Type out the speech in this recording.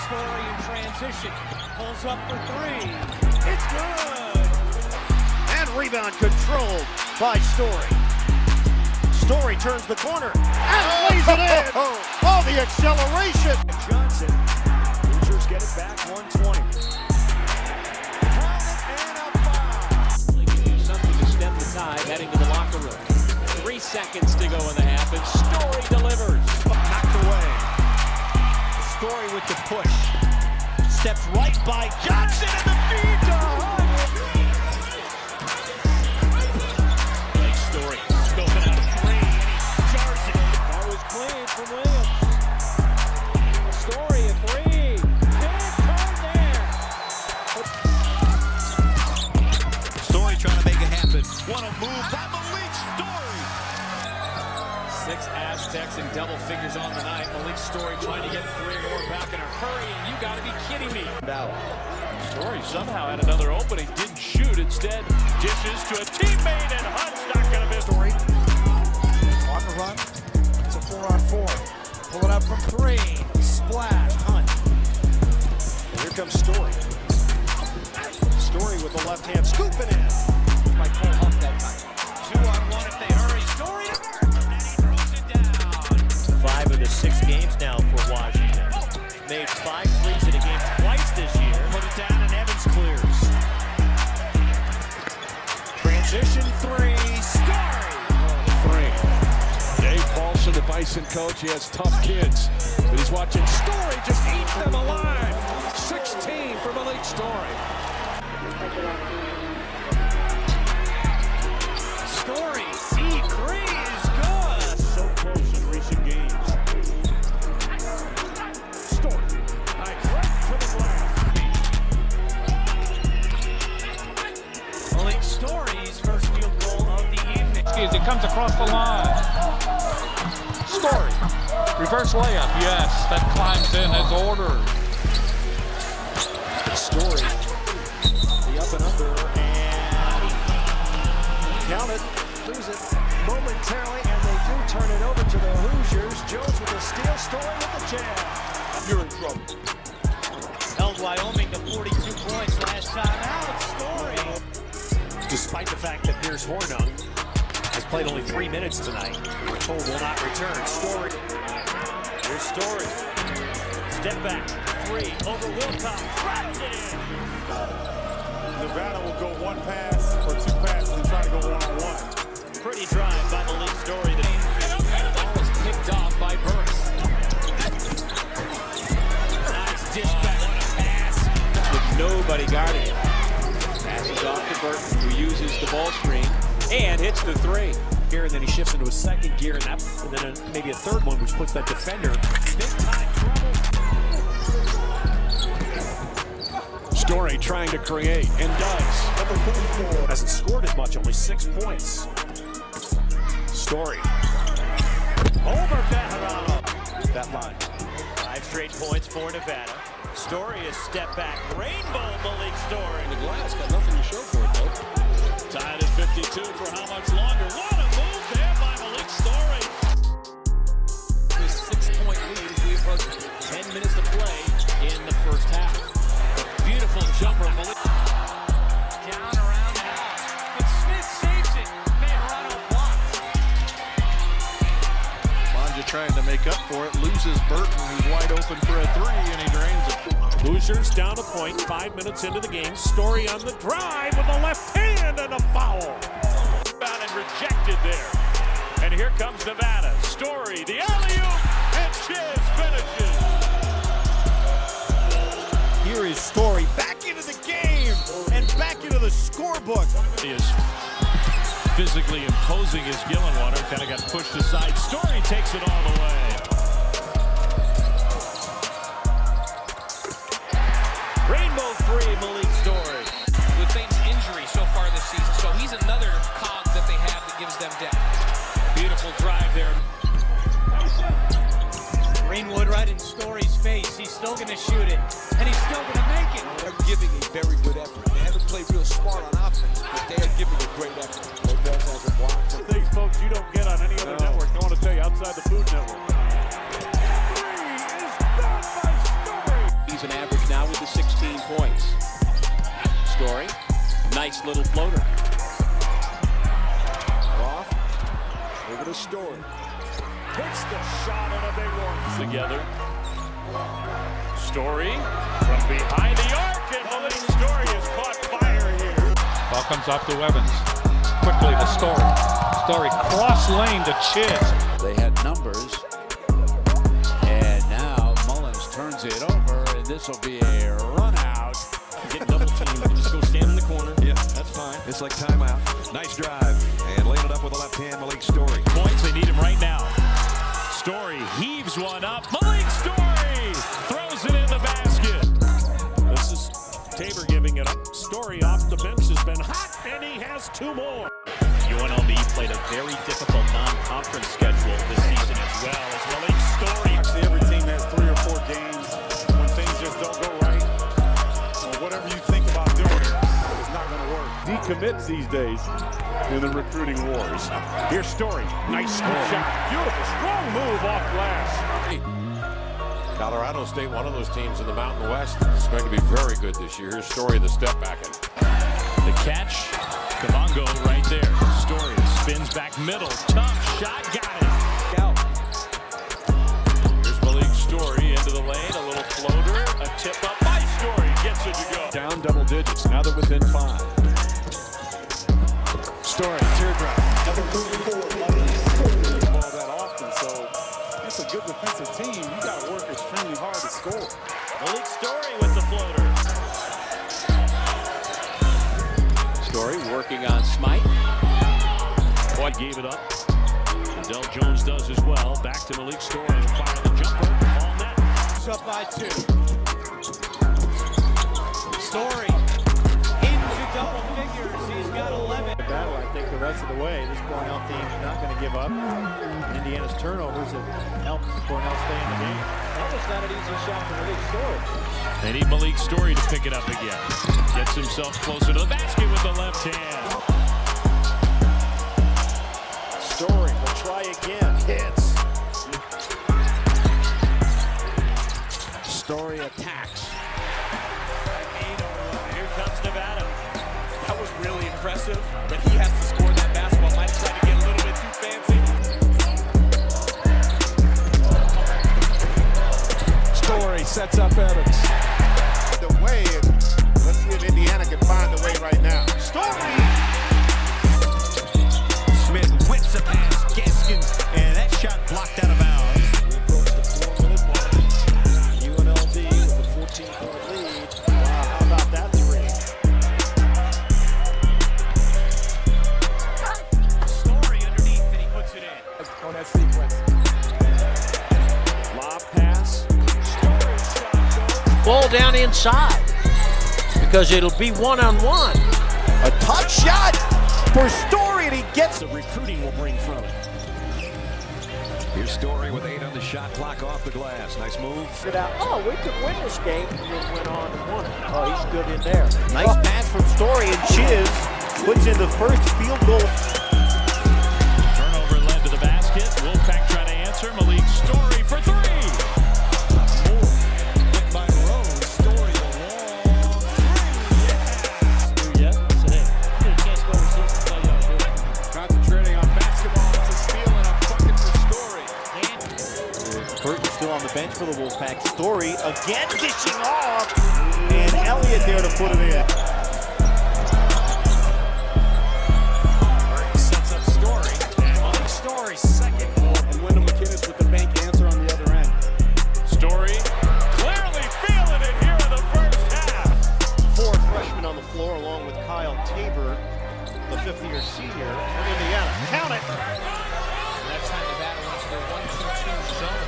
Story in transition. Pulls up for three. It's good! And rebound controlled by Story. Story turns the corner and lays it in. Oh, the acceleration. Johnson. Hoosiers get it back, 120. And a foul. They can do something to stem the tide, heading to the locker room. 3 seconds to go in the half, and Story delivers. Knocked away. Story with the push. Steps right by Johnson and the feed to Hunt. Like Story, scoping out a three, and he jars it. That was clean from Williams. Story a three. Big turn there. Story trying to make it happen. What a move by Malik Story. 6 Aztecs in double figures on the night. Malik Story trying to get 3 more back in a hurry, and you gotta be kidding me. Story somehow had another opening, didn't shoot, instead dishes to a teammate, and Hunt's not gonna miss. Story on the run. It's a 4-on-4. Pull it up from 3. Splash. Hunt. And here comes Story. Story with the left hand scooping in. By Cole Hunt that time. 2-on-1 if they hurry. Story to Burton, and he throws it down. 5 of the 6 games now for Washington. Made 5 threes in a game twice this year. Put it down and Evans clears. Transition 3. Story. 3. Dave Paulson, the Bison coach, he has tough kids, but he's watching Story just eat them alive. 16 for Malik Story. Story, C3 is good. So close in recent games. Story. Nice. Right to the glass. Malik Story's first field goal of the evening. As it comes across the line. Story. Reverse layup, yes. That climbs in as ordered. Story. The up and under, and count it. Lose it momentarily, and they do turn it over to the Hoosiers. Jones with a steal. Story with the jab. You're in trouble. Held Wyoming to 42 points last time out. Story. Despite the fact that Pierce Hornung has played only 3 minutes tonight, we're told will not return. Story. Here's Story. Step back. 3 over Wilcox. Drives it in. Nevada will go 1 pass or 2 passes and try to go 1-on-1. Pretty drive by Malik Story. The ball was picked off by Burris. Nice dish back. What a pass. With nobody guarding it. Passes off to Burton, who uses the ball screen and hits the 3. Here, and then he shifts into a second gear, and then maybe a third one, which puts that defender big time trouble. Story trying to create, and does. Hasn't scored as much, only 6 points. Story. Over Bejarano. That line. 5 straight points for Nevada. Story is step back. Rainbow Malik Story. The glass got nothing to show for it, though. Tied at 52 for how much longer? What a move there by Malik Story. His 6-point lead as we approach 10 minutes to play in the first half. A beautiful jumper, Malik. Down around and out. But Smith saves it. Bejarano blocked. Bonja trying to make up for it, loses Burton, who's wide open for a 3, and he drains it. Hoosiers down a point, 5 minutes into the game. Story on the drive with a left hand and a foul. Found and rejected there. And here comes Nevada. Story, the alley-oop, and Chiz finishes. Here is Story back into the game and back into the scorebook. He is physically imposing his Gillenwater. Kind of got pushed aside. Story takes it all the way. Rainbow 3, Malik Story. With Thames' injury so far this season, so he's another cog that they have that gives them depth. Beautiful drive there. Greenwood right in Story's face. He's still going to shoot it, and he's still going to make it. They're giving a very good effort. They haven't played real smart on offense, but they are giving a great effort. Lopez has a block. Things, folks, you don't get on any other network. I want to tell you, outside the Food Network. He's an average now with the 16 points. Story, nice little floater. Off. Over to Story. Hits the shot and a big one. Together. Story from behind the arc, and Malik Story has caught fire here. Ball comes off to Evans. Quickly to Story. Story cross lane to Chiz. They had numbers, and now Mullins turns it over, and this will be a run out. Get double teamed. Just go stand in the corner. Yeah, that's fine. It's like timeout. Nice drive. And laying it up with the left hand, Malik Story. Points, they need him right now. Story heaves one up. Malik Story throws it in the basket. This is Tabor giving it up. Story off the bench has been hot, and he has two more. UNLV played a very difficult non-conference schedule this season as well as Malik Story. Actually, every team has 3 or 4 games when things just don't go right. Or whatever you think about doing, it's not going to work. Decommits these days in the recruiting wars. Here's Story. Nice shot. Beautiful, strong move off glass. Colorado State, one of those teams in the Mountain West, is going to be very good this year. Here's Story, the step back. The catch, Kabongo right there. Story spins back middle. Tough shot, got it. Out. Here's Malik Story into the lane. A little floater, a tip up by Story. Gets it to go. Down double digits. Now they're within 5. Story, teardrop. Ball that often, so it's a good defensive team. You got to work extremely hard to score. Malik Story with the floater. Story working on Smite. Boy gave it up. Del Jones does as well. Back to Malik Story. Fire the jumper. All net. It's up by 2. Story into double figures. He's got 11. Battle, I think, the rest of the way. This Cornell team is not going to give up. Indiana's turnovers have helped Cornell stay in the game. Almost not an easy shot for Malik Story. They need Malik Story to pick it up again. Gets himself closer to the basket with the left hand. Story will try again. Hits. Story attacks. Here comes Nevada. That was really impressive, but he has to score that basketball. Might try to get a little bit too fancy. Story sets up Evans. The way, let's see if Indiana can find the way right now. Story. Smith whips a pass, Gaskins, and that shot blocked out of bounds. UNLV with a 14-point lead. Wow, how about that 3? Story underneath, and he puts it in. On that sequence. Lob pass. Ball down inside because it'll be one-on-one. A tough shot for Story, and he gets The recruiting will bring from it. Here's Story with 8 on the shot clock off the glass. Nice move. Figured out, oh, we could win this game, and then went on and won it. Oh, he's good in there. nice pass from Story, and Chiz puts in the first field goal. Turnover led to the basket. Wolfpack trying to answer. Malik Story for 3. More. Hit by Rose. Story a long 3. Yep, so hey, you get a chance to go overseas to tell you how to do it. Concentrating on basketball. It's a steal and a bucket for Story. Burton still on the bench for the Wolfpack. Story again dishing off, and Elliott there to put it in. Burton sets up Story. And Malik Story second. And Wendell McKinnis with the bank answer on the other end. Story clearly feeling it here in the first half. 4 freshmen on the floor along with Kyle Tabor, the 5th-year senior from Indiana. Count it. That time Nevada went to their 1-2-2 zone.